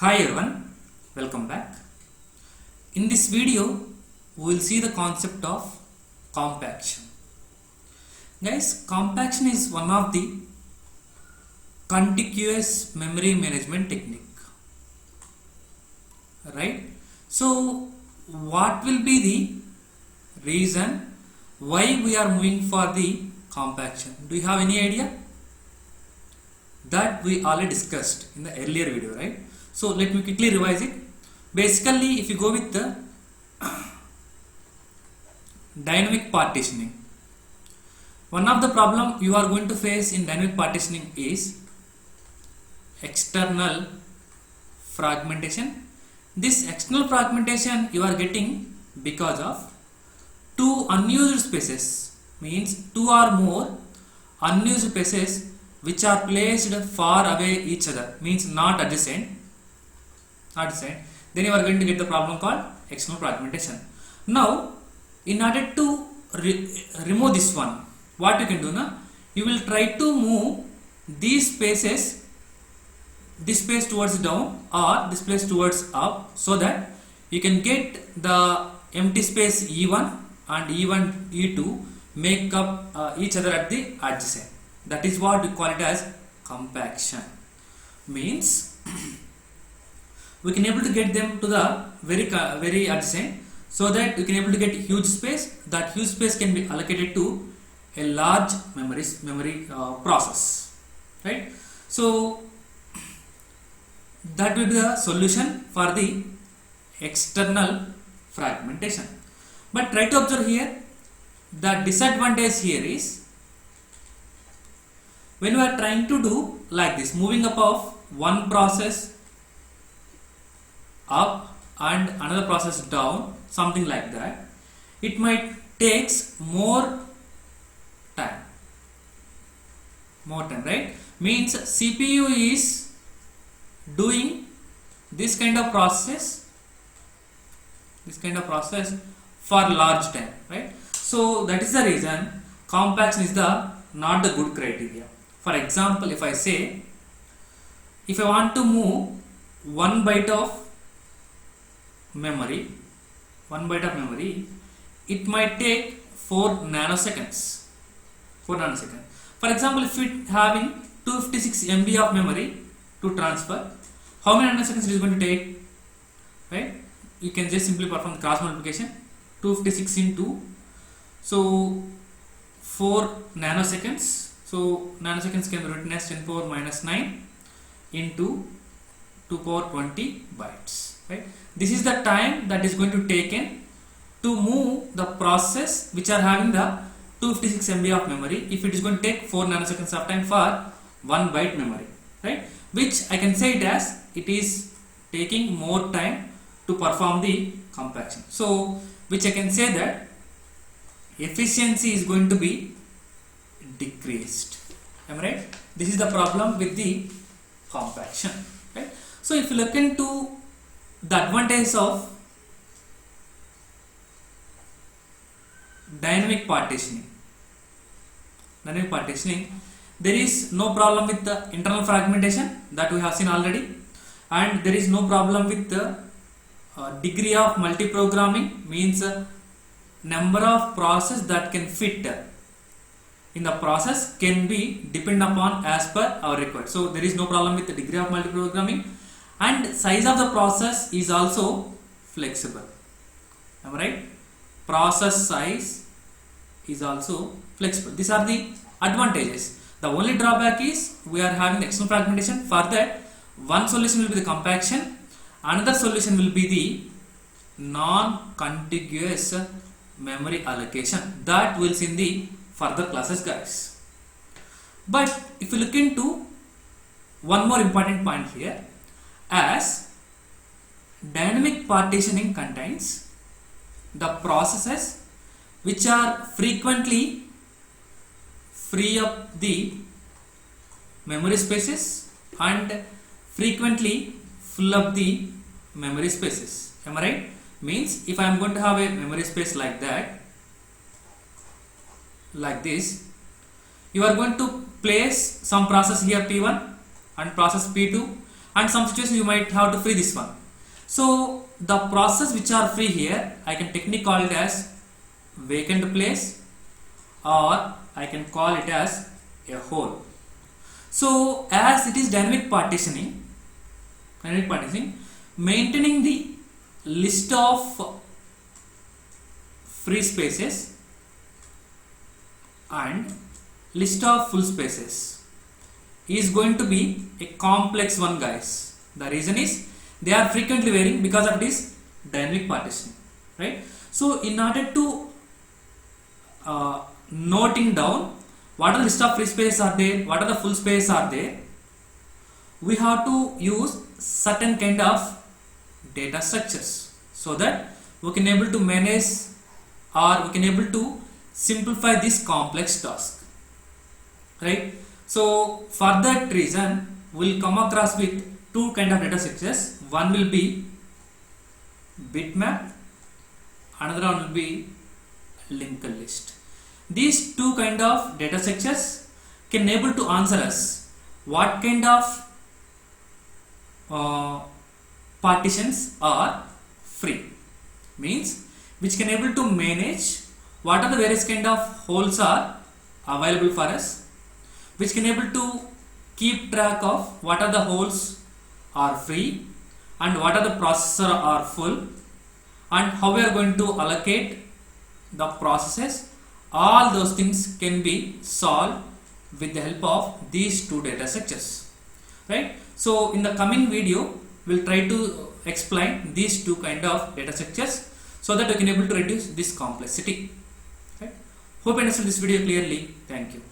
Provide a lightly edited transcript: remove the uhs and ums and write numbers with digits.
Hi everyone, welcome back. In this video, we will see the concept of compaction. Guys, compaction is one of the contiguous memory management technique. Right? So, what will be the reason why we are moving for the compaction? Do you have any idea? That we already discussed in the earlier video, right? So let me quickly revise it. Basically, if you go with the dynamic partitioning, one of the problem you are going to face in dynamic partitioning is external fragmentation. This external fragmentation you are getting because of two unused spaces, means two or more unused spaces which are placed far away each other, means not adjacent, then you are going to get the problem called external fragmentation. Now, in order to remove this one, what you can do now, you will try to move these spaces, this space towards down or this place towards up, so that you can get the empty space E1 and E1, E2 make up each other at the adjacent. That is what we call it as compaction. Means we can able to get them to the very adjacent, so that we can able to get huge space. That huge space can be allocated to a large memory process, right? So that will be the solution for the external fragmentation. But try to observe here, the disadvantage here is when we are trying to do like this, moving up of one process up and another process down, something like that, it might takes more time, right? Means CPU is doing this kind of process for large time, right? So that is the reason compaction is not the good criteria. For example, if I say, if I want to move 1 byte of memory, it might take 4 nanoseconds. For example, if it having 256 MB of memory to transfer, how many nanoseconds it is going to take, right? You can just simply perform the cross multiplication. 256 into, so 4 nanoseconds. So nanoseconds can be written as 10 power minus 9 into 2 power 20 bytes, right? This is the time that is going to take in to move the process which are having the 256 MB of memory, if it is going to take 4 nanoseconds of time for 1 byte memory, right? Which I can say it as it is taking more time to perform the compaction. So which I can say that efficiency is going to be decreased. Am I right? This is the problem with the compaction, right? So if you look into the advantage of dynamic partitioning, there is no problem with the internal fragmentation that we have seen already, and there is no problem with the degree of multiprogramming, means number of process that can fit in the process can be depend upon as per our requirement. So there is no problem with the degree of multiprogramming, and size of the process is also flexible. Am I right? Process size is also flexible. These are the advantages. The only drawback is we are having external fragmentation. For that, one solution will be the compaction, another solution will be the non-contiguous memory allocation. That we'll see in the further classes, guys. But if you look into one more important point here, as dynamic partitioning contains the processes which are frequently free up the memory spaces and frequently fill up the memory spaces. Am I right? Means if I am going to have a memory space like that, like this, you are going to place some process here P1 and process P2 and some situations you might have to free this one. So the process which are free here, I can technically call it as vacant place, or I can call it as a hole. So as it is dynamic partitioning, maintaining the list of free spaces and list of full spaces is going to be a complex one, guys. The reason is they are frequently varying because of this dynamic partitioning, right? So in order to noting down what are the list of free spaces are there, what are the full spaces are there, we have to use certain kind of data structures so that we can able to manage, or we can able to simplify this complex task, right? So for that reason we'll come across with two kind of data structures. One will be bitmap, another one will be linked list. These two kind of data structures can able to answer us what kind of partitions are free, means which can able to manage what are the various kind of holes are available for us, which can able to keep track of what are the holes are free and what are the processor are full, and how we are going to allocate the processes. All those things can be solved with the help of these two data structures, right? So in the coming video we'll try to explain these two kind of data structures so that we can able to reduce this complexity, right? Hope you understood this video clearly. Thank you.